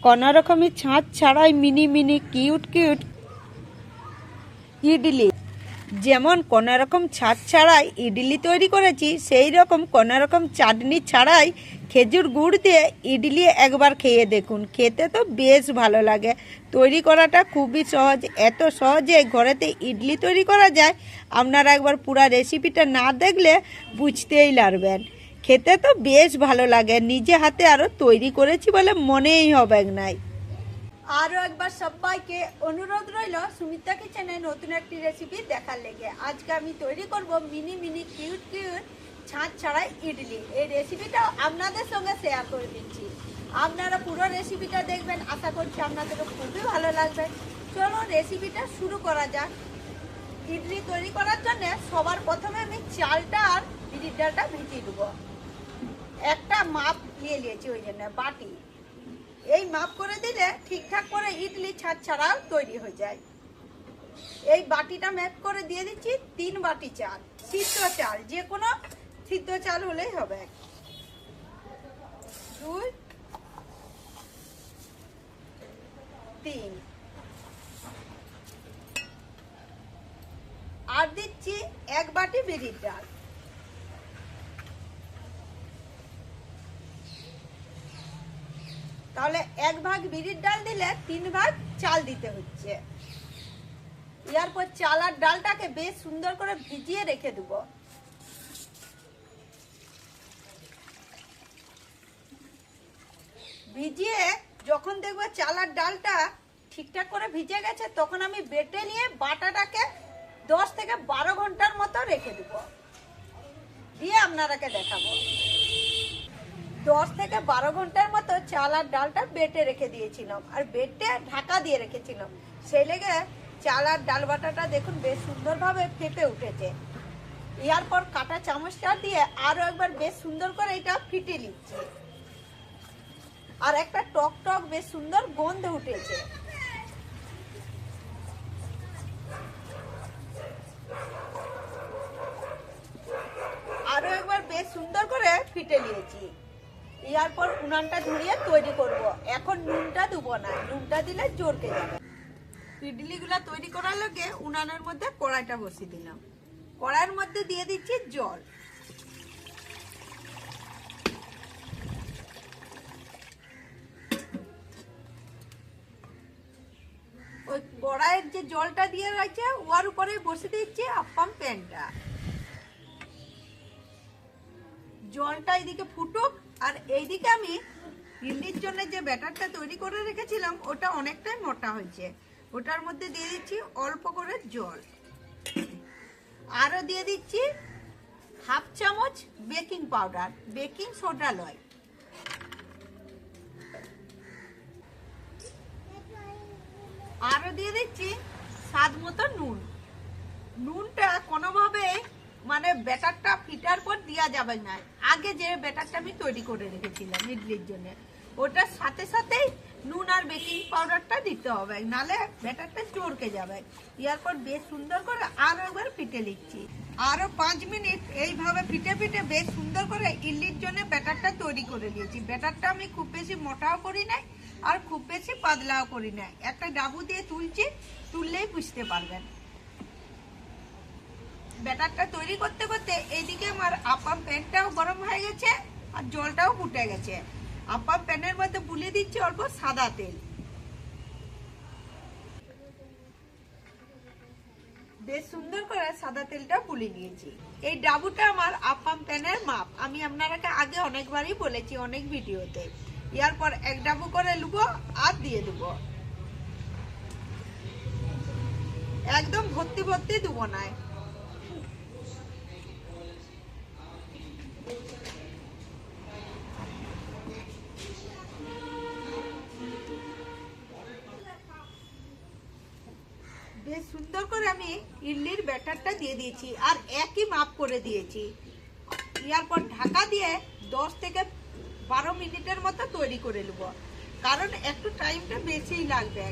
কোনো রকমের ছাঁচ ছাড়াই mini mini cute cute idli. যেমন কোনো রকম ছাঁচ ছাড়াই ইডলি তৈরি করেছি, সেই রকম কোনো রকম চাটনি ছাড়াই খেজুর গুড় দিয়ে ইডলি একবার খেয়ে দেখুন, খেতে তো বেশ ভালো লাগে। তৈরি করাটা খুবই সহজ, এত সহজে ঘরেতে ইডলি তৈরি করা যায়। আপনারা একবার পুরো রেসিপিটা না দেখলে বুঝতেই পারবেন। খেতে তো বেশ ভালো লাগে, নিজে হাতে আরও তৈরি করেছি বলে মনেই হবে নাই। আরও একবার সবাইকে অনুরোধ রইল সুমিতা কিচেনে নতুন একটি রেসিপি দেখার লেগে। আজকে আমি তৈরি করব মিনি মিনি কিউট কিউট ছাঁচ ছাড়াই ইডলি। এই রেসিপিটা আপনাদের সঙ্গে শেয়ার করে দিচ্ছি, আপনারা পুরো রেসিপিটা দেখবেন, আশা করছি আপনাদেরও খুবই ভালো লাগবে। চলো রেসিপিটা শুরু করা যাক। ইডলি তৈরি করার জন্য সবার প্রথমে আমি চালটা আর বিরির ডালটা ভিজিয়ে দেবো। একটা মাপ নিয়ে নিয়েছি, ওই জন্য বাটি। এই মাপ করে দিলে ঠিকঠাক করে ইডলি ছাঁচ ছাড়াও তৈরি হয়ে যায়। এই বাটিটা ম্যাপ করে দিয়ে দিচ্ছি 3 বাটি চাল, সিদ্ধ চাল, যে কোনো সিদ্ধ চাল হলেই হবে। 2 3 আর দিচ্ছি 1 বাটি বিরির ডাল। তাহলে 1 ভাগ বিরির ডাল দিলে 3 ভাগ চাল দিতে হচ্ছে। এরপর চাল আর ডালটাকে বেশ সুন্দর করে ভিজিয়ে রেখে দেব। ভিজিয়ে যখন দেখবো চাল আর ডালটা ঠিকঠাক করে ভিজে গেছে, তখন আমি বেটে নিয়ে বাটাটাকে 10 থেকে 12 ঘন্টার মতো রেখে দেব, দিয়ে আপনারাকে দেখাবো। 10 থেকে 12 ঘন্টার মতো চাল আর ডালটা বেটে রেখে দিয়েছিলাম, আর বেটে ঢাকা দিয়ে রেখেছিলাম। সেই লেগে চাল আর ডাল বাটাটা দেখুন বেশ সুন্দরভাবে ফেটে উঠেছে। এরপর কাটা চামচটা দিয়ে আরো একবার বেশ সুন্দর করে এটা ফিটে নিচ্ছি, আর একটা টক টক বেশ সুন্দর গন্ধ উঠেছে। আরো একবার বেশ সুন্দর করে ফিটে নিয়েছি। এরপর উনানটা ধরিয়ে তৈরি করব। এখন নুনটা দেবো না, নুনটা দিলে জড়কে যাবে। ইডলিগুলা তৈরি করার লগে উনানের মধ্যে কড়াইটা বসিয়ে দিলাম। কড়াইয়ের মধ্যে দিয়ে দিচ্ছি জল। ওই কড়াইয়ের যে জলটা দিয়ে রয়েছে ওর উপরে বসিয়ে দিচ্ছি আপ্পাম প্যানটা। জলটা এইদিকে ফুটুক, আর এইদিকে আমি ইডলির জন্য যে ব্যাটারটা তৈরি করে রেখেছিলাম ওটা অনেকটাই মোটা হয়েছে, ওটার মধ্যে দিয়ে দিচ্ছি অল্প করে জল। আরো দিয়ে দিচ্ছি 1/2 চামচ বেকিং পাউডার, বেকিং সোডা লয়। আরো দিয়ে দিচ্ছি স্বাদ মতো নুন। নুনটা কোনোভাবে মানে ব্যাটারটা ফিটার পর দেওয়া যাবে না, আগে যে ব্যাটারটা আমি তৈরি করে রেখেছিলাম ইডলির জন্য ওটার সাথে সাথেই নুন আর বেকিং পাউডারটা দিতে হবে, নালে ব্যাটারটা চড়কে যাবে। এরপর বেশ সুন্দর করে আরো একবার ফিটে নিচ্ছি। আরো 5 মিনিট এইভাবে ফিটে ফিটে বেশ সুন্দর করে ইডলির জন্য ব্যাটারটা তৈরি করে নিয়েছি। ব্যাটারটা আমি খুব বেশি মোটাও করি নাই আর খুব বেশি পাতলাও করি নাই, একটা ডাবু দিয়ে তুলছি, তুললেই বুঝতে পারবেন। ব্যাটারটা তৈরি করতে করতে এইদিকে আমার আপ্পাম প্যানটাও গরম হয়ে গেছে আর জলটাও ফুটে গেছে। আপ্পাম প্যানের মধ্যে বুলিয়ে দিচ্ছি অল্প সাদা তেল। বেশ সুন্দর করে সাদা তেলটা বুলিয়ে নিয়েছি। এই ডাবুটা আমার আপ্পাম প্যানের মাপ, আমি আপনারাকে আগে অনেকবারই বলেছি অনেক ভিডিওতে। এরপর 1 ডাবু করে লুবো আর দিয়ে দেবো, একদম ভর্তি ভর্তি দেবো না। বেশ সুন্দর করে আমি ইডলির ব্যাটারটা দিয়ে দিয়েছি আর একই মাপ করে দিয়েছি। এরপর ঢাকা দিয়ে 10 থেকে 12 মিনিটের মতো তৈরি করে নেব, কারণ একটু টাইমটা বেশিই লাগবে।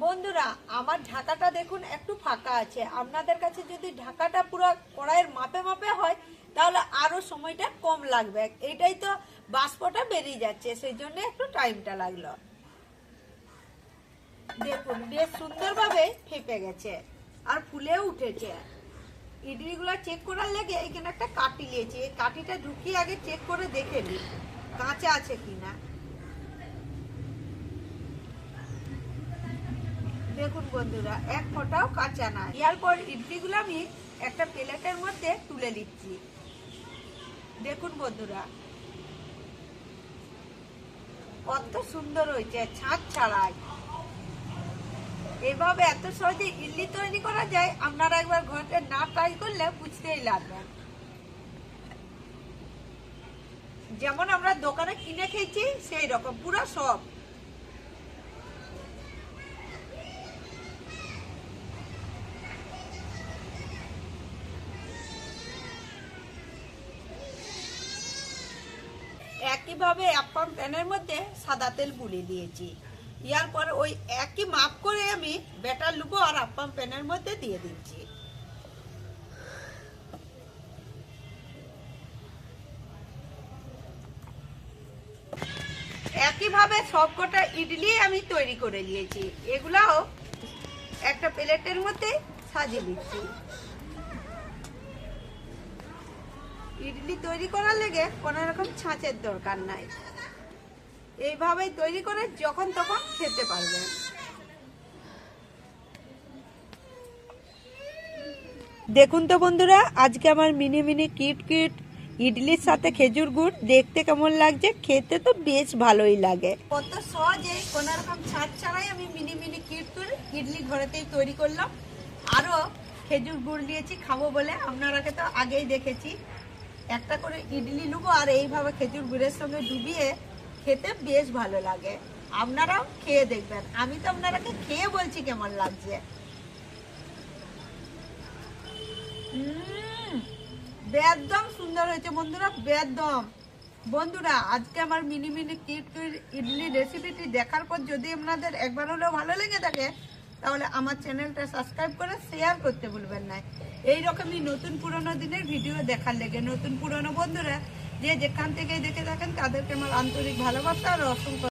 বন্ধুরা আমার ঢাকাটা দেখুন একটু ফাঁকা আছে, আপনাদের কাছে যদি ঢাকাটা পুরো কড়াইয়ের মাপে মাপে হয় তাহলে আরো সময়টা কম লাগবে। এটাই তো বাষ্পটা বেরিয়ে যাচ্ছে, সেই জন্য একটু টাইমটা লাগলো। দেখুন বেশ সুন্দরভাবে ফেপে গেছে আর ফুলে উঠেছে। ইডলিগুলো চেক করার লেগে এখানে একটা কাঠি নিয়েছি, এই কাঠিটা ঢুকিয়ে আগে চেক করে দেখে নিই কাঁচা আছে কিনা। দেখুন বন্ধুরা এক ফোঁটাও কাঁচা না। এরপর ইডলিগুলো আমি একটা প্লেটের মধ্যে তুলে নিচ্ছি। দেখুন বন্ধুরা কত সুন্দর হয়েছে ছাঁচ ছাড়াই। এভাবে এত সহজে ইডলি তৈরি করা যায়, আপনারা একবার ঘরে না ট্রাই করলে বুঝতেই লাগবেন। যেমন আমরা দোকানে কিনে খেয়েছি সেই রকম পুরো সব। একইভাবে অ্যাপ্পাম প্যানের মধ্যে সাদা তেল বুলিয়ে দিয়েছি। এরপর ওই একই মাপ করে আমি ব্যাটার লুবো আর অ্যাপ্পাম প্যানের মধ্যে দিয়ে দিচ্ছি। একইভাবে সবকটা ইডলি আমি তৈরি করে নিয়েছি। এগুলাও একটা প্লেটের মধ্যে সাজিয়ে দিচ্ছি। ইডলি তৈরি করার লেগে কোনো রকম ছাঁচের দরকার নাই, এইভাবেই তৈরি করে যখন তখন খেতে পারবেন। দেখুন তো বন্ধুরা আজকে আমার মিনি মিনি কিট কিট ইডলির সাথে খেজুর গুড় দেখতে কেমন লাগছে, খেতে তো বেশ ভালোই লাগে। কত সহজে কোনো রকম ছাঁচ ছাড়াই আমি মিনি মিনি কিট ইডলি ঘরেতেই তৈরি করলাম। আরও খেজুর গুড় নিয়েছি খাবো বলে, আপনারাকে তো আগেই দেখেছি। একটা করে ইডলি নেবো আর এইভাবে খেজুর গুড়ের সঙ্গে ডুবিয়ে খেতে বেশ ভালো লাগে। আপনারাও খেয়ে দেখবেন, আমি তো আপনারাকে খেয়ে বলছি কেমন লাগছে। বেদম সুন্দর হয়েছে বন্ধুরা, বেদম। বন্ধুরা আজকে আমার মিনি মিনি কিট ইডলি রেসিপিটি দেখার পর যদি আপনাদের একবার হলেও ভালো লেগে থাকে তাহলে আমার চ্যানেলটা সাবস্ক্রাইব করে শেয়ার করতে ভুলবেন না। এইরকমই নতুন পুরনো দিনের ভিডিও দেখার লেগে নতুন পুরনো বন্ধুরা যে যেখান থেকে দেখে থাকেন তাদেরকে আমার আন্তরিক ভালোবাসা আর অসংখ্য